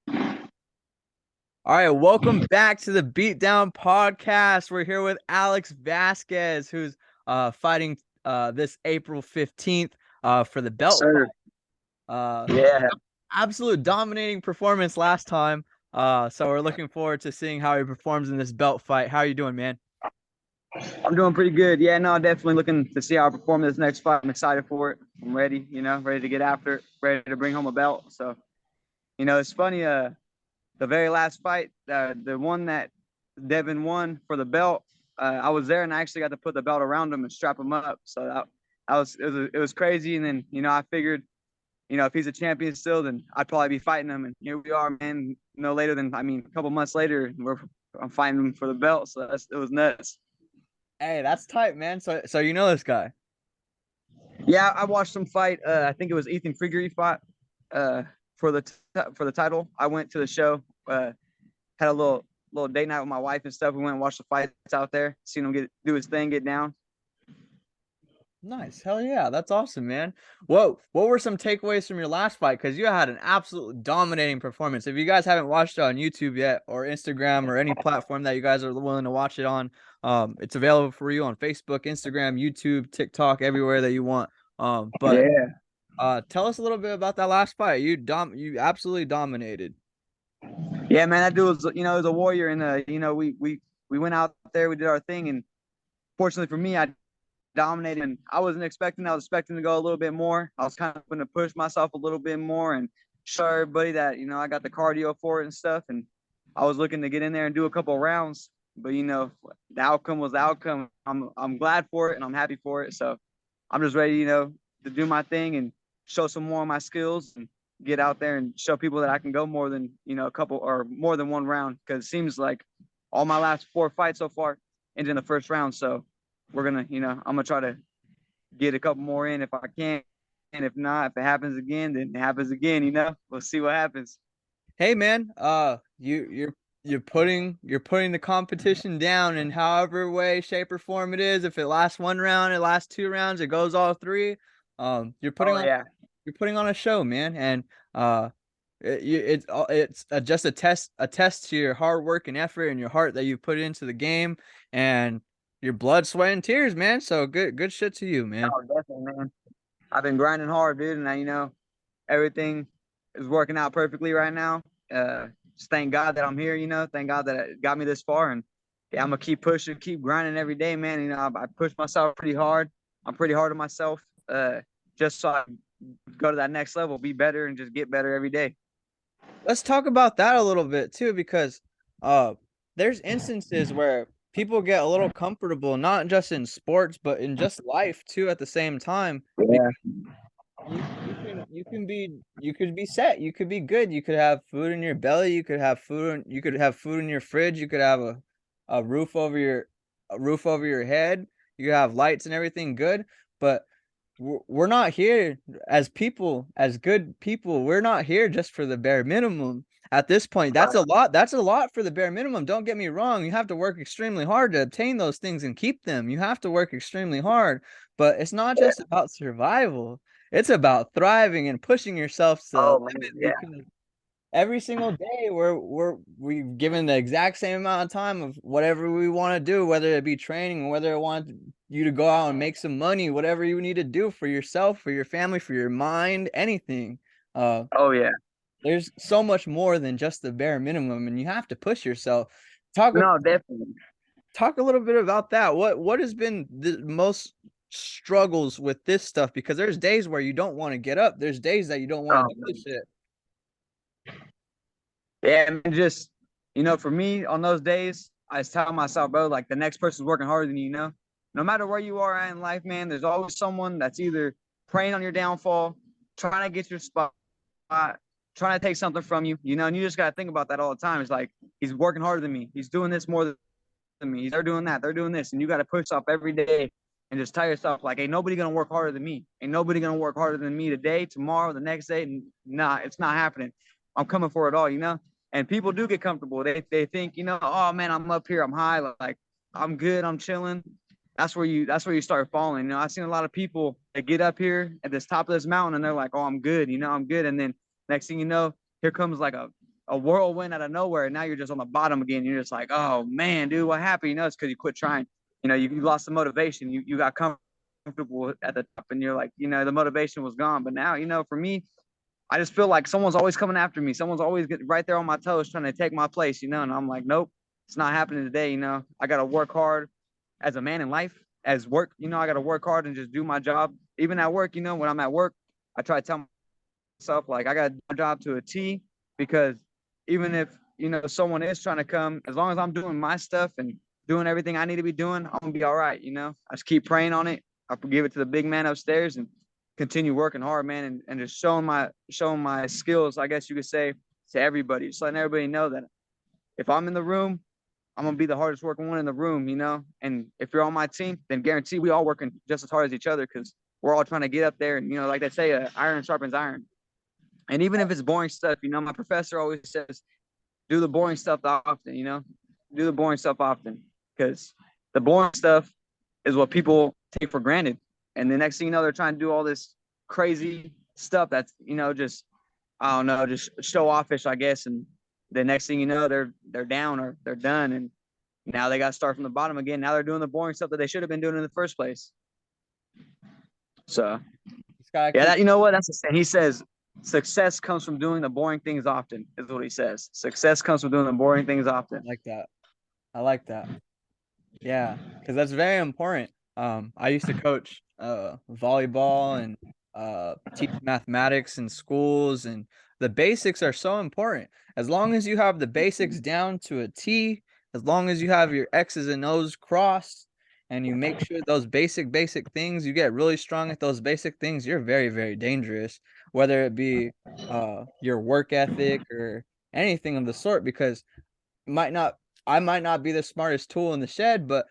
All right, welcome back to the Beatdown Podcast. We're here with Alex Vasquez, who's fighting this April 15th for the belt Sir, fight. Uh, yeah, Absolute dominating performance last time. So we're looking forward to seeing how he performs in this belt fight. How are you doing, man? I'm doing pretty good. Yeah, no, definitely looking to see how I perform this next fight. I'm excited for it. I'm ready, ready to get after it, ready to bring home a belt. So, it's funny. The very last fight, the one that Devin won for the belt, I was there and I actually got to put the belt around him and strap him up. So it was crazy. And then I figured, if he's a champion still, then I'd probably be fighting him. And here we are, man. No later than a couple months later, I'm fighting him for the belt. So it was nuts. Hey, that's tight, man. So you know this guy. Yeah, I watched him fight. I think it was Ethan Figure he fought uh, for the title. I went to the show, had a little date night with my wife and stuff. We went and watched the fights out there, seen him do his thing, get down. Nice. Hell yeah. That's awesome, man. What were some takeaways from your last fight? Because you had an absolutely dominating performance. If you guys haven't watched it on YouTube yet, or Instagram, or any platform that you guys are willing to watch it on, it's available for you on Facebook, Instagram, YouTube, TikTok, everywhere that you want. But Yeah, tell us a little bit about that last fight. You absolutely dominated. yeah, man. That dude was was a warrior, and we went out there, we did our thing, and fortunately for me, I dominated. And I wasn't expecting. I was expecting to go a little bit more. I was kind of going to push myself a little bit more and show everybody that I got the cardio for it and stuff. And I was looking to get in there and do a couple of rounds. But the outcome was the outcome. I'm glad for it and I'm happy for it. So I'm just ready, to do my thing and show some more of my skills and get out there and show people that I can go more than a couple or more than one round. Because it seems like all my last 4 fights so far ended in the first round. So we're gonna, I'm gonna try to get a couple more in if I can. And if not, if it happens again, then it happens again, We'll see what happens. Hey man, you're putting the competition down in however way, shape, or form it is. If it lasts one round, it lasts two rounds, it goes all three. You're putting Oh on yeah. you're putting on a show, man, and it's just a test to your hard work and effort and your heart that you put into the game and your blood, sweat, and tears, man. So good shit to you, man. Oh, definitely, man. I've been grinding hard, dude, and everything is working out perfectly right now. Just thank God that I'm here, Thank God that it got me this far, and yeah, I'm gonna keep pushing, keep grinding every day, man. I push myself pretty hard. I'm pretty hard on myself, just so I can go to that next level, be better, and just get better every day. Let's talk about that a little bit too, because uh there's instances where people get a little comfortable, not just in sports, but in just life too at the same time. Yeah. Because you could be set, you could be good, you could have food in your belly, you could have food in your fridge, you could have a roof over your a roof over your head, you could have lights and everything good, but we're not here as people, as good people. We're not here just for the bare minimum. At this point, that's a lot. That's a lot for the bare minimum. Don't get me wrong. You have to work extremely hard to obtain those things and keep them. You have to work extremely hard, but it's not just about survival. It's about thriving and pushing yourself to the Oh limit, man, yeah. because every single day we've given the exact same amount of time of whatever we want to do, whether it be training, whether it want you to go out and make some money, whatever you need to do for yourself, for your family, for your mind, anything. uh Oh yeah. there's so much more than just the bare minimum, and you have to push yourself. talk No, definitely. Talk a little bit about that. What has been the most struggles with this stuff, because there's days where you don't want to get up, there's days that you don't want Oh to do this man. shit. Yeah, I mean, just for me on those days, I just tell myself, bro, like the next person's working harder than you. No matter where you are at in life, man, there's always someone that's either preying on your downfall, trying to get your spot, trying to take something from you, and you just gotta think about that all the time. It's like he's working harder than me, he's doing this more than me, they're doing that, they're doing this, and you gotta push up every day and just tell yourself, like, ain't nobody gonna work harder than me, ain't nobody gonna work harder than me today, tomorrow, the next day. And nah, it's not happening. I'm coming for it all. And people do get comfortable. They think, oh man, I'm up here, I'm high, like I'm good, I'm chilling. That's where you start falling. I've seen a lot of people that get up here at this top of this mountain and they're like, oh, I'm good, I'm good. And then next thing you know, here comes like a whirlwind out of nowhere, and now you're just on the bottom again. You're just like, oh man, dude, what happened? You know, it's because you quit trying. You know, you lost the motivation. You got comfortable at the top, and you're like, you know, the motivation was gone. But now, you know, for me, I just feel like someone's always coming after me. Someone's always right there on my toes trying to take my place, you know. And I'm like, nope, it's not happening today. You know, I got to work hard as a man in life, as work. You know, I got to work hard and just do my job. Even at work, you know, when I'm at work, I try to tell myself like I got to do my job to a T, because even if you know someone is trying to come, as long as I'm doing my stuff and doing everything I need to be doing, I'm gonna be all right. You know, I just keep praying on it. I give it to the big man upstairs and continue working hard, man, and just showing my skills, I guess you could say, to everybody, just letting everybody know that if I'm in the room, I'm gonna be the hardest working one in the room, you know. And if you're on my team, then guarantee we all working just as hard as each other, because we're all trying to get up there. And you know, like they say, iron sharpens iron. And even if it's boring stuff, you know, my professor always says, do the boring stuff often, you know, do the boring stuff often, because the boring stuff is what people take for granted. And the next thing you know, they're trying to do all this crazy stuff that's, you know, just, I don't know, just show offish, I guess. And the next thing you know, they're down or they're done. And now they got to start from the bottom again. Now they're doing the boring stuff that they should have been doing in the first place. So, yeah, that, you know what? That's the saying. He says, success comes from doing the boring things often, is what he says. Success comes from doing the boring things often. I like that. I like that. Yeah, because that's very important. I used to coach volleyball and teach mathematics in schools, and the basics are so important. As long as you have the basics down to a T, as long as you have your X's and O's crossed, and you make sure those basic things, you get really strong at those basic things, you're very, very dangerous, whether it be your work ethic or anything of the sort, because might not I might not be the smartest tool in the shed, but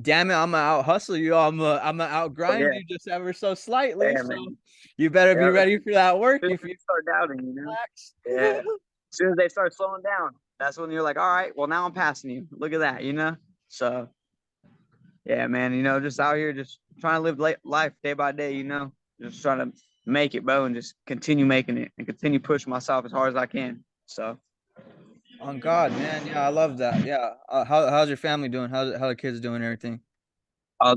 damn it, I'm gonna out hustle you. I'm gonna out Oh, grind yeah. you just ever so slightly. Yeah, So man. you better be Yeah. ready for that work As if soon as you they start doubting, you know? relax. Yeah. As soon as they start slowing down, that's when you're like, all right, well, now I'm passing you. Look at that, you know? So, yeah, man, you know, just out here, just trying to live life day by day, you know? Just trying to make it, bro, and just continue making it and continue pushing myself as hard as I can. So, On God, man. Yeah, I love that. Yeah. How's your family doing? How the kids doing and everything? uh,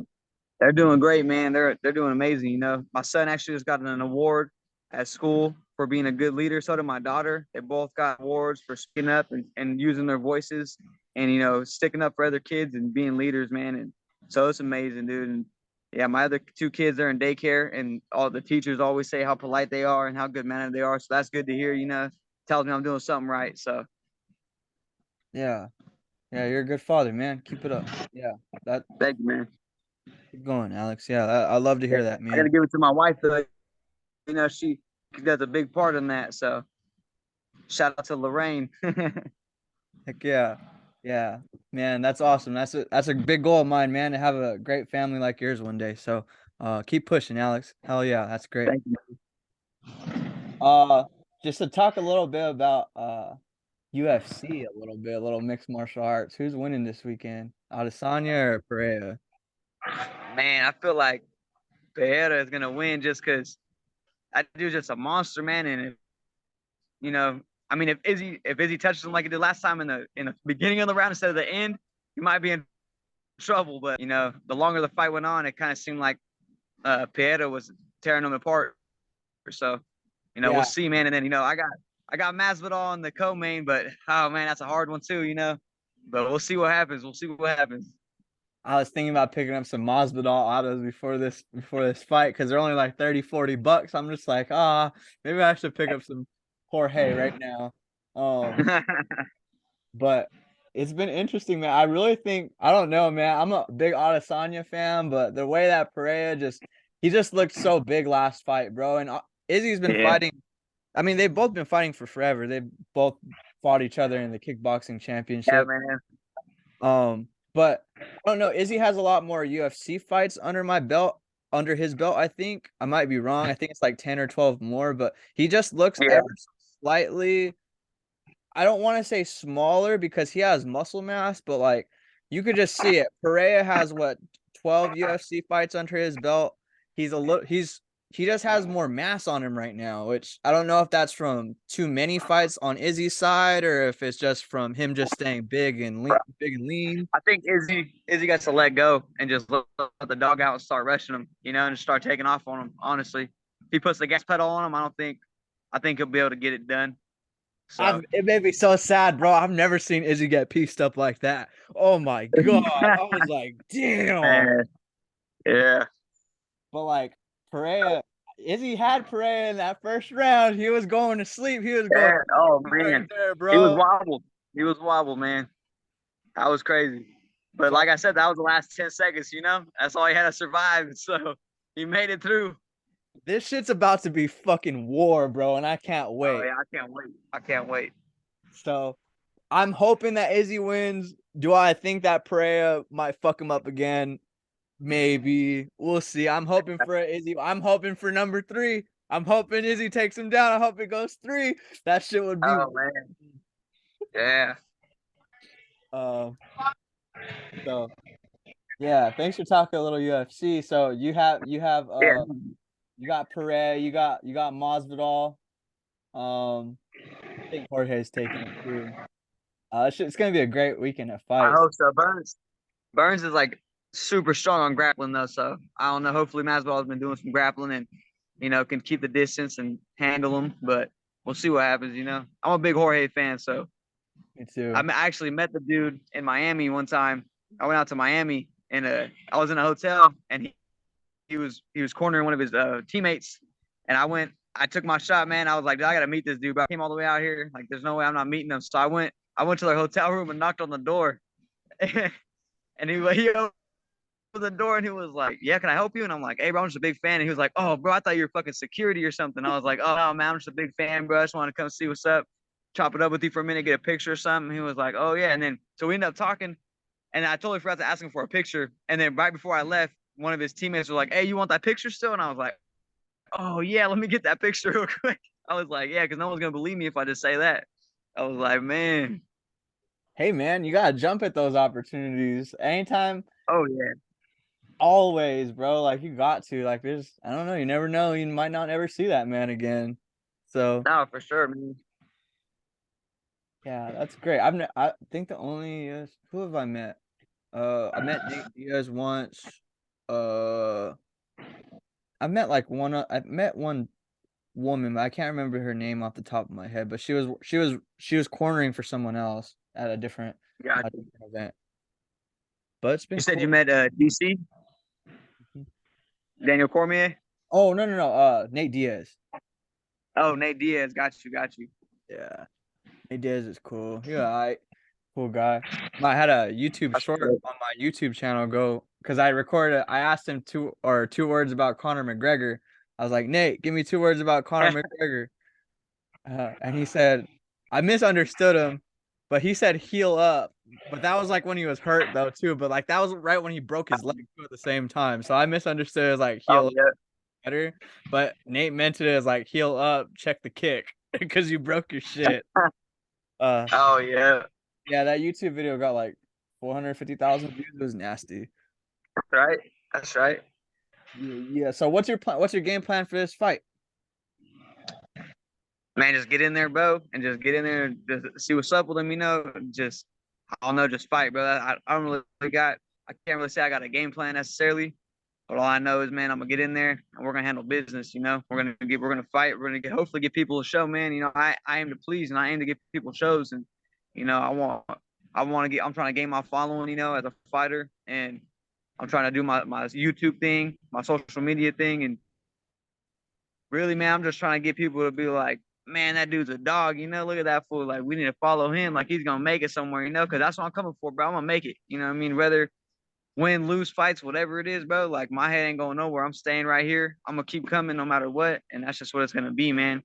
they're doing great, man. They're doing amazing. You know, my son actually just got an award at school for being a good leader. So did my daughter. They both got awards for speaking up and using their voices and you know sticking up for other kids and being leaders, man. And so it's amazing, dude. And yeah, my other two kids are in daycare, and all the teachers always say how polite they are and how good mannered they are. So that's good to hear. You know, tells me I'm doing something right. So Yeah. Yeah, you're a good father, man. Keep it up. Yeah. That thank you, man. Keep going, Alex. Yeah, I love to Yeah, hear that, I got to man. give it to my wife though. You know, she does a big part in that. So shout out to Lorraine. Heck yeah. Yeah. Man, that's awesome. That's a big goal of mine, man, to have a great family like yours one day. So keep pushing, Alex. Hell yeah, that's great. Thank you. Uh just to talk a little bit about UFC a little bit, a little mixed martial arts. Who's winning this weekend? Adesanya or Pereira? Man, I feel like Pereira is gonna win just because that dude's just a monster, man. And if, you know, I mean, if Izzy touches him like he did last time in the beginning of the round instead of the end, he might be in trouble. But you know, the longer the fight went on, it kind of seemed like Pereira was tearing him apart. So you know, we'll Yeah, see, man. And then you know, I got Masvidal in the co-main, but oh man, that's a hard one too. You know, but we'll see what happens. We'll see what happens. I was thinking about picking up some Masvidal autos before this fight because they're only like 30, $40. I'm just like, maybe I should pick up some Jorge right now. Um, but it's been interesting, man. I really think I don't know, man. I'm a big Adesanya fan, but the way that Pereira he just looked so big last fight, bro. And Izzy's been Yeah, fighting. I mean, they've both been fighting for forever. They've both fought each other in the kickboxing yeah, championship. man. But I don't know. Izzy has a lot more UFC fights under his belt, I think. I might be wrong. I think it's like 10 or 12 more, but he just looks Yeah, ever so slightly, I don't want to say smaller because he has muscle mass, but like you could just see it. Pereira has what 12 UFC fights under his belt. He's he just has more mass on him right now, which I don't know if that's from too many fights on Izzy's side or if it's just from him just staying big and lean. I think Izzy got to let go and just let the dog out and start rushing him, and just start taking off on him. Honestly, if he puts the gas pedal on him, I think he'll be able to get it done. So It made me so sad, bro. I've never seen Izzy get pieced up like that. Oh my god, I was like, damn. man, yeah, But like Perea, Izzy had Perea in that first round. He was going to sleep. He was going yeah. Oh right man, there, he was bro. wobbled. He was wobbled, man. That was crazy. But like I said, that was the last 10 seconds. That's all he had to survive. So he made it through. This shit's about to be fucking war, bro, and I can't Oh wait. yeah, I can't wait. I can't wait. So I'm hoping that Izzy wins. Do I think that Perea might fuck him up again? Maybe. We'll see. I'm hoping for Izzy. I'm hoping for number 3. I'm hoping Izzy takes him down. I hope it goes 3. That shit would be Oh man, yeah. uh so yeah, thanks for talking a little UFC. So Yeah. you got Perea, you got Masvidal. I think Jorge's taking it too. It's gonna be a great weekend of I fights. hope so. Burns is like super strong on grappling though, so I don't know. Hopefully Masvidal has been doing some grappling and can keep the distance and handle him, but we'll see what happens. I'm a big Jorge fan, so Me too. I actually met the dude in Miami one time. I went out to Miami and I was in a hotel and he was cornering one of his teammates, and I took my shot, man. I was like, dude, I gotta meet this dude, but I came all the way out here. Like, there's no way I'm not meeting him. So I went to their hotel room and knocked on the door. And he opened the door and he was like, yeah, can I help you? And I'm like, hey, bro, I'm just a big fan. And he was like, oh, bro, I thought you were fucking security or something. I was like, oh, no, man, I'm just a big fan, bro. I just want to come see what's up, chop it up with you for a minute, get a picture or something. He was like, oh, yeah. And then, so we ended up talking. And I totally forgot to ask him for a picture. And then right before I left, one of his teammates was like, hey, you want that picture still? And I was like, oh, yeah, let me get that picture real quick. I was like, yeah, because no one's going to believe me if I just say that. I was like, man. Hey man, you gotta jump at those opportunities. Anytime, Oh, yeah. always, bro. Like you got to. Like there's I don't know, you never know. You might not ever see that man again. So No, for sure, man. yeah, that's great. I think the only who have I met? I met Nate Diaz once. Uh I met one woman, but I can't remember her name off the top of my head, but she was cornering for someone else at a Gotcha. different event. But it's You been said you cool. met DC, Daniel Cormier? Oh, no. Nate Diaz. Oh, Nate Diaz. Got you. Got you. Yeah. Nate Diaz is cool. Yeah, cool guy. I had a YouTube That's short good. on my YouTube channel go because I asked him two words about Conor McGregor. I was like, Nate, give me 2 words about Conor McGregor. And he said, I misunderstood him, but he said heal up. But that was like when he was hurt though too. But like that was right when he broke his leg too at the same time. So I misunderstood as like Oh, heal up yeah. better. But Nate meant it as like heal up, check the kick because you broke your shit. Uh, Oh, yeah. yeah, that YouTube video got like 450,000 views. It was nasty. That's right. That's right. Yeah, yeah. So what's your plan? What's your game plan for this fight? Man, just get in there, bro, and just get in there and just see what's up with them, Just, I don't know, just fight, bro. I don't I can't really say I got a game plan necessarily. But all I know is, man, I'm gonna get in there and we're gonna handle business. We're gonna fight. We're gonna hopefully give people a show, man. I aim to please and I aim to give people shows, and I'm trying to gain my following, as a fighter, and I'm trying to do my YouTube thing, my social media thing, and really, man, I'm just trying to get people to be like, man, that dude's a dog. Look at that fool. Like, we need to follow him. Like, he's gonna make it somewhere. Because that's what I'm coming for, bro. I'm gonna make it. You know what I mean? Whether win, lose fights, whatever it is, bro. Like, my head ain't going nowhere. I'm staying right here. I'm gonna keep coming no matter what, and that's just what it's gonna be, man.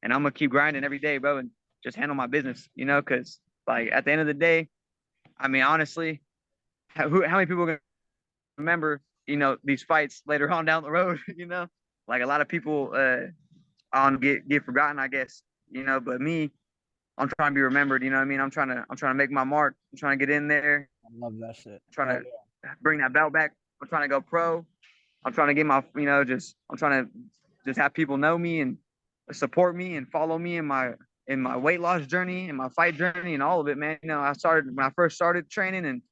And I'm gonna keep grinding every day, bro, and just handle my business. Because like at the end of the day, I mean, honestly, how many people are gonna remember, these fights later on down the road? Like a lot of people on get forgotten, I guess. But me, I'm trying to be remembered. You know what I mean? I'm trying to make my mark. I'm trying to get in there. I love that shit. I'm trying Hell to yeah. bring that belt back. I'm trying to go pro. I'm trying to get my, I'm trying to just have people know me and support me and follow me in my weight loss journey and my fight journey and all of it, man. You know, I started when I first started training and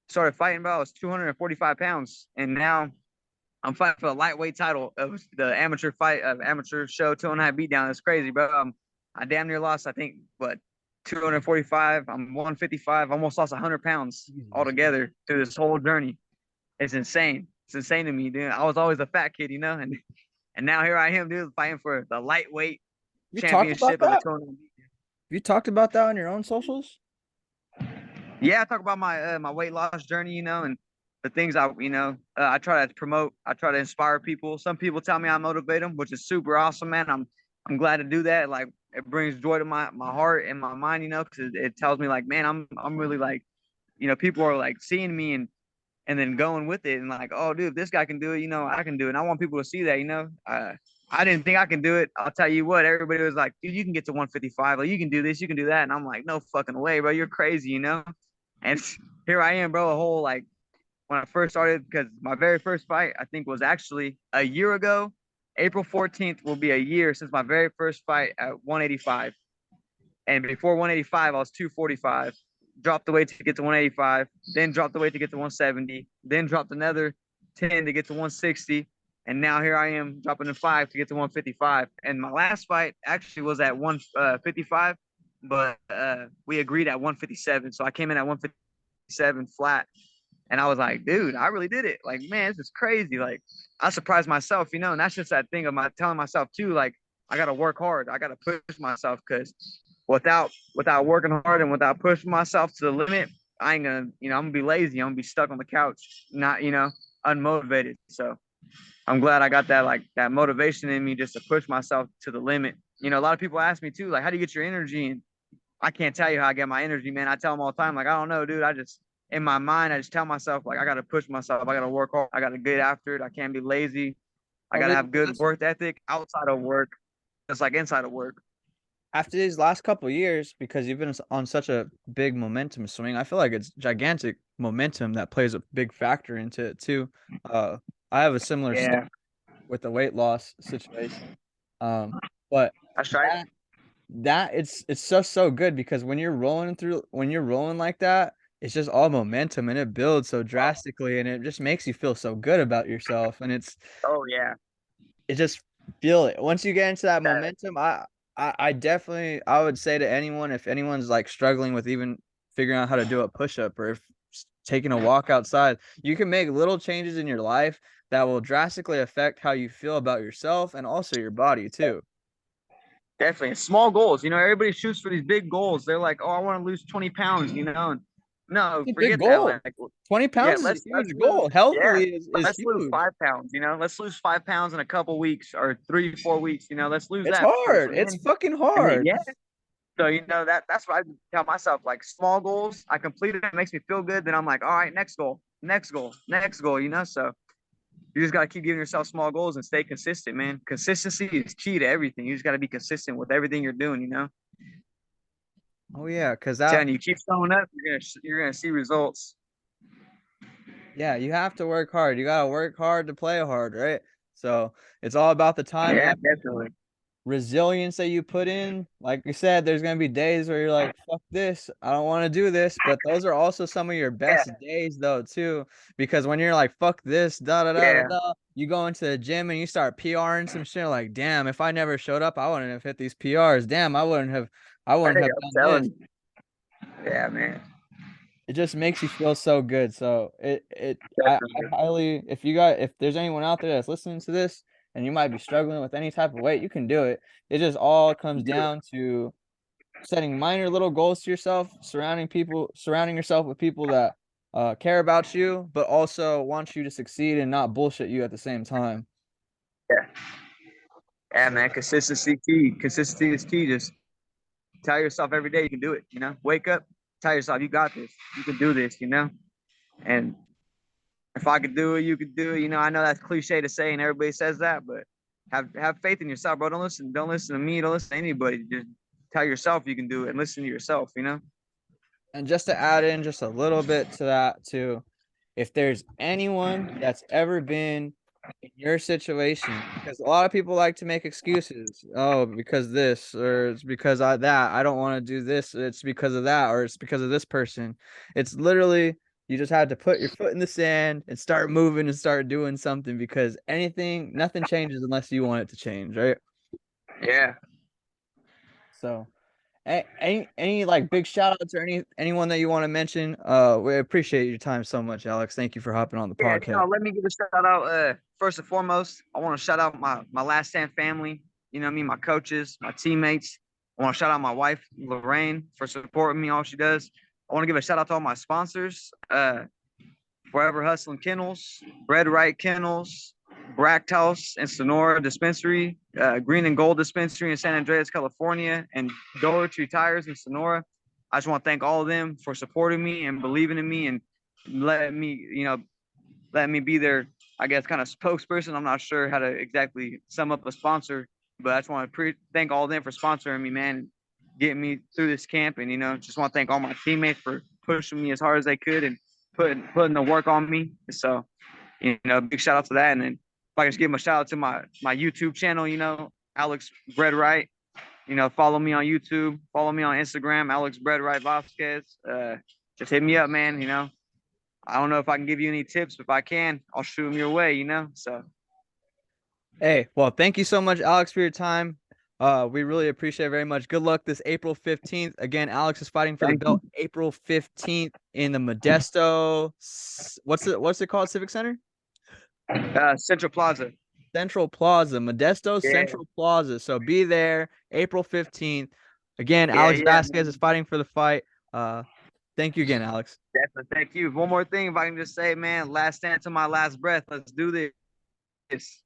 started fighting, about I was 245 pounds, and now I'm fighting for the lightweight title of the amateur fight of amateur show 209 beatdown. That's crazy, bro. I damn near lost, I think, what, 245. I'm 155. Almost lost 100 pounds Jesus. altogether through this whole journey. It's insane. It's insane to me, dude. I was always a fat kid, you know, and now here I am, dude, fighting for the lightweight You talked about championship of the that? 209. You talked about that on your own socials? Yeah, I talk about my weight loss journey, you know, and the things I try to promote. I try to inspire people. Some people tell me I motivate them, which is super awesome, man. I'm glad to do that. Like it brings joy to my heart and my mind, you know, because it tells me like, man, I'm really like, you know, people are like seeing me and then going with it and like, oh, dude, if this guy can do it, you know, I can do it. And I want people to see that, you know. I didn't think I can do it. I'll tell you what, everybody was like, dude, you can get to 155. Like, you can do this, you can do that. And I'm like, no fucking way, bro. You're crazy, you know? And here I am, bro, a whole like when I first started, because my very first fight, I think, was actually a year ago. April 14th will be a year since my very first fight at 185. And before 185, I was 245. Dropped the weight to get to 185, then dropped the weight to get to 170, then dropped another 10 to get to 160. And now here I am dropping a 5 to get to 155. And my last fight actually was at 155, but we agreed at 157. So I came in at 157 flat. And I was like, dude, I really did it. Like, man, this is crazy. Like, I surprised myself, you know, and that's just that thing of my telling myself too, like, I gotta work hard. I gotta push myself because without working hard and without pushing myself to the limit, I ain't gonna, you know, I'm gonna be lazy. I'm gonna be stuck on the couch, not, you know, unmotivated. So I'm glad I got that like that motivation in me just to push myself to the limit. You know, a lot of people ask me too, like, how do you get your energy? And I can't tell you how I get my energy, man. I tell them all the time, like, I don't know, dude. I just in my mind, I just tell myself, like, I gotta push myself. I gotta work hard. I gotta get after it. I can't be lazy. I Over gotta these have good last, work ethic outside of work, just like inside of work. after these last couple of years, because you've been on such a big momentum swing, I feel like it's gigantic momentum that plays a big factor into it too. Uh, I have a similar story Yeah, with the weight loss situation. But that's right. that that it's so good because when you're rolling like that, it's just all momentum and it builds so drastically and it just makes you feel so good about yourself and Oh yeah. it just feel it. Once you get into that That, momentum, I definitely I would say to anyone if anyone's like struggling with even figuring out how to do a push-up or if taking a walk outside, you can make little changes in your life that will drastically affect how you feel about yourself and also your body too. definitely. Small goals. You know, everybody shoots for these big goals. They're like, oh, I want to lose 20 pounds, you know. And no, It's a big forget that. goal. Like, 20 yeah, pounds is a let's huge lose. goal. Yeah, Healthily is let's lose huge. 5 pounds. You know, let's lose 5 pounds in a couple weeks or 3 4 weeks. You know, let's lose It's that first, hard. It's fucking and then hard. yeah. So you know that's what I tell myself. Like small goals, I completed it, makes me feel good. Then I'm like, all right, next goal, next goal, next goal. You know, so you just gotta keep giving yourself small goals and stay consistent, man. Consistency is key to everything. You just gotta be consistent with everything you're doing. You know, Oh yeah, because that telling you, keep showing up, you're gonna see results. yeah, you have to work hard. You gotta work hard to play hard, right? So it's all about the time, Yeah, effort, definitely. resilience that you put in. Like you said, there's gonna be days where you're like, fuck this, I don't want to do this. But those are also some of your Yeah, best days though, too. Because when you're like, fuck this, da da da da yeah. da, you go into the gym and you start PRing some shit like, damn, if I never showed up, I wouldn't have hit these PRs. Damn, I wouldn't Hey, have I'm done telling this. you. Yeah, man. It just makes you feel so good. So I Definitely. highly if there's anyone out there that's listening to this and you might be struggling with any type of weight, you can do it. It just all comes down to setting minor little goals to yourself, surrounding yourself with people that care about you, but also want you to succeed and not bullshit you at the same time. Yeah, yeah, So man. Consistency key. Consistency is key. Just tell yourself every day you can do it. You know, wake up, tell yourself you got this. You can do this. You know, and if I could do it, you could do it. You know, I know that's cliche to say, and everybody says that, but have faith in yourself, bro. Don't listen to me. Don't listen to anybody. Just tell yourself you can do it, and listen to yourself. You know. and just to add in just a little bit to that too, if there's anyone that's ever been in your situation, because a lot of people like to make excuses. Oh, because this, or it's because I that I don't want to do this. It's because of that, or it's because of this person. It's literally you just have to put your foot in the sand and start moving and start doing something because nothing changes unless you want it to change, right? Yeah. So, any like big shout outs or anyone that you want to mention? We appreciate your time so much, Alex. Thank you for hopping on the Yeah, podcast. let me give a shout out. First and foremost, I want to shout out my Last Stand family. You know what I mean? My coaches, my teammates. I want to shout out my wife, Lorraine, for supporting me all she does. I want to give a shout out to all my sponsors. Forever Hustling Kennels, Bread Right Kennels, Bract House and Sonora Dispensary, Green and Gold Dispensary in San Andreas, California, and Doherty Tires in Sonora. I just want to thank all of them for supporting me and believing in me and letting me, letting me be their, I guess, kind of spokesperson. I'm not sure how to exactly sum up a sponsor, but I just want to thank all of them for sponsoring me, man, and getting me through this camp. And, just want to thank all my teammates for pushing me as hard as they could and putting the work on me. So, big shout out to that. And then if I can just give them a shout out to my YouTube channel, Alex Bread Right. Follow me on YouTube, follow me on Instagram, Alex Bread Right Vasquez. Just hit me up, man. I don't know if I can give you any tips, but if I can, I'll shoot them your way, So Hey, well, thank you so much, Alex, for your time. We really appreciate it very much. Good luck this April 15th. Again, Alex is fighting for the thank you. belt April 15th in the Modesto. What's it called? Civic Center? Central Plaza. Central Plaza, Modesto Yeah, Central Plaza. So be there April 15th. Again, yeah, Alex yeah, Vasquez is man. fighting for the fight. Uh, thank you again, Alex. Definitely. Thank you. One more thing, if I can just say, man, last stand to my last breath. Let's do this.